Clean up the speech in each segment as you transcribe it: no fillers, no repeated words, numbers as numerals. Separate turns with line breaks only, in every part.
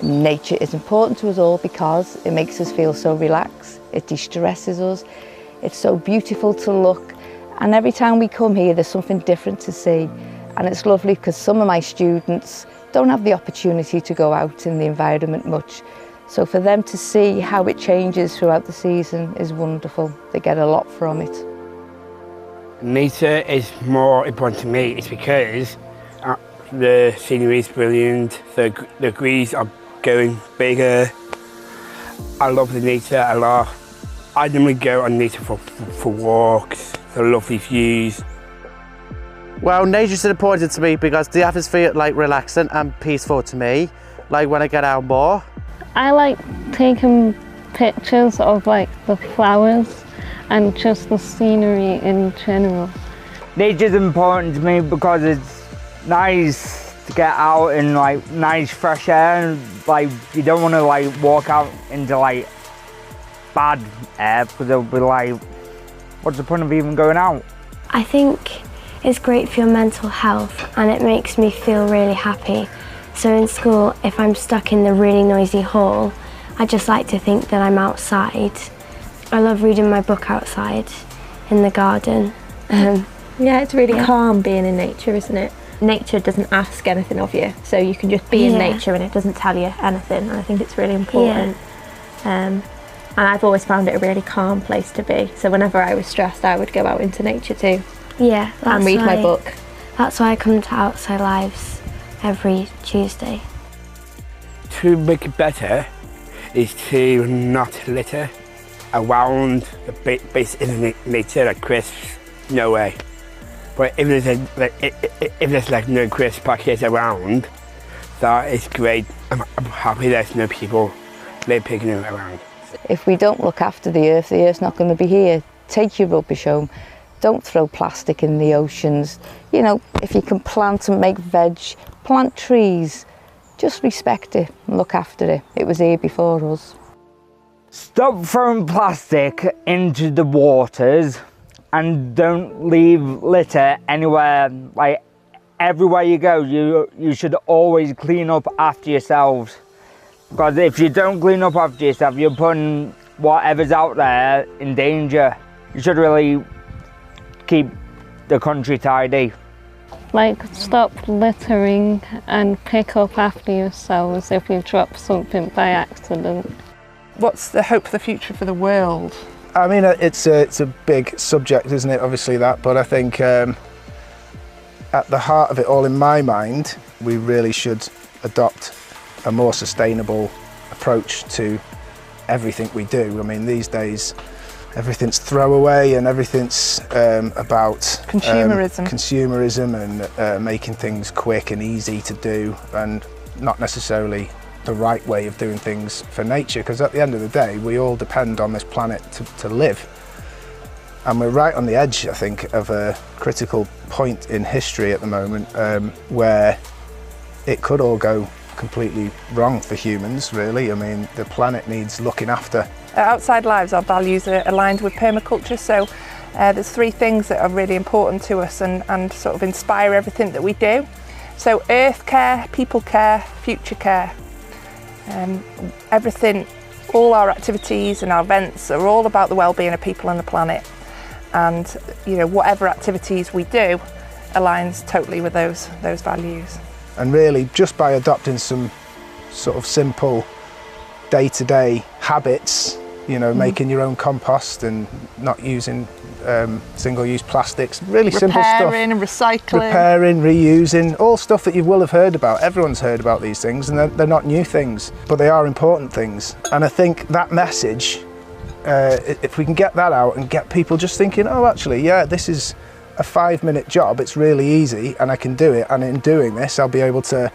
Nature is important to us all because it makes us feel so relaxed, it de-stresses us, it's so beautiful to look, and every time we come here there's something different to see. And it's lovely because some of my students don't have the opportunity to go out in the environment much. So for them to see how it changes throughout the season is wonderful. They get a lot from it.
Nature is more important to me. It's because the scenery is brilliant, the trees are going bigger. I love the nature a lot. I normally go on nature for walks, for lovely views.
Well, nature's important to me because the atmosphere like relaxing and peaceful to me, like when I get out more.
I like taking pictures of like the flowers and just the scenery in general.
Nature's important to me because it's nice to get out in like nice fresh air, and like you don't want to like walk out into like bad air because they'll be like, what's the point of even going out?
I think it's great for your mental health and it makes me feel really happy. So in school, if I'm stuck in the really noisy hall, I just like to think that I'm outside. I love reading my book outside in the garden.
Yeah, it's really calm being in nature, isn't it? Nature doesn't ask anything of you, so you can just be in nature and it doesn't tell you anything. And I think it's really important. And I've always found it a really calm place to be. So whenever I was stressed, I would go out into nature too.
Yeah,
and read my book.
That's why I come to Outside Lives every Tuesday.
To make it better is to not litter around the base in nature like crisps, no way. But if there's like no crisp packets around, that is great. I'm happy there's no people picking them around.
If we don't look after the earth's not going to be here. Take your rubbish home. Don't throw plastic in the oceans. You know, if you can plant and make veg, plant trees. Just respect it and look after it. It was here before us.
Stop throwing plastic into the waters and don't leave litter anywhere. Like everywhere you go, you should always clean up after yourselves. Because if you don't clean up after yourself, you're putting whatever's out there in danger. You should really keep the country tidy.
Like stop littering and pick up after yourselves if you drop something by accident.
What's the hope for the future for the world?
I mean, it's a big subject, isn't it, obviously that, but I think at the heart of it all in my mind, we really should adopt a more sustainable approach to everything we do. I mean, these days, everything's throwaway and everything's about consumerism and making things quick and easy to do, and not necessarily the right way of doing things for nature, because at the end of the day we all depend on this planet to live, and we're right on the edge, I think, of a critical point in history at the moment where it could all go completely wrong for humans, really. I mean, the planet needs looking after.
At Outside Lives, our values are aligned with permaculture, so there's three things that are really important to us and sort of inspire everything that we do. So earth care, people care, future care. Everything, all our activities and our events are all about the well-being of people and the planet, and you know, whatever activities we do aligns totally with those values.
And really, just by adopting some sort of simple day-to-day habits, you know, making your own compost and not using single-use plastics, really simple stuff.
Repairing and recycling.
Repairing, reusing, all stuff that you will have heard about. Everyone's heard about these things, and they're not new things, but they are important things. And I think that message, if we can get that out and get people just thinking, oh, actually, yeah, this is a 5-minute job, it's really easy and I can do it, and in doing this I'll be able to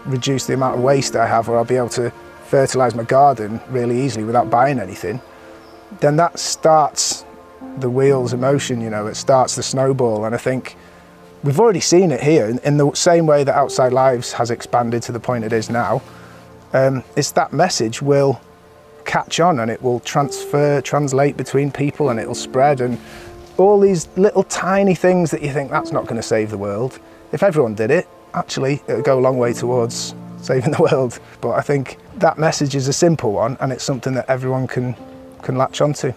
reduce the amount of waste I have, or I'll be able to fertilise my garden really easily without buying anything, then that starts the wheels of motion, you know, it starts the snowball. And I think we've already seen it here in the same way that Outside Lives has expanded to the point it is now. It's that message will catch on and it will translate between people, and it will spread, and all these little tiny things that you think that's not going to save the world, if everyone did it, actually it would go a long way towards saving the world. But I think that message is a simple one, and it's something that everyone can latch onto.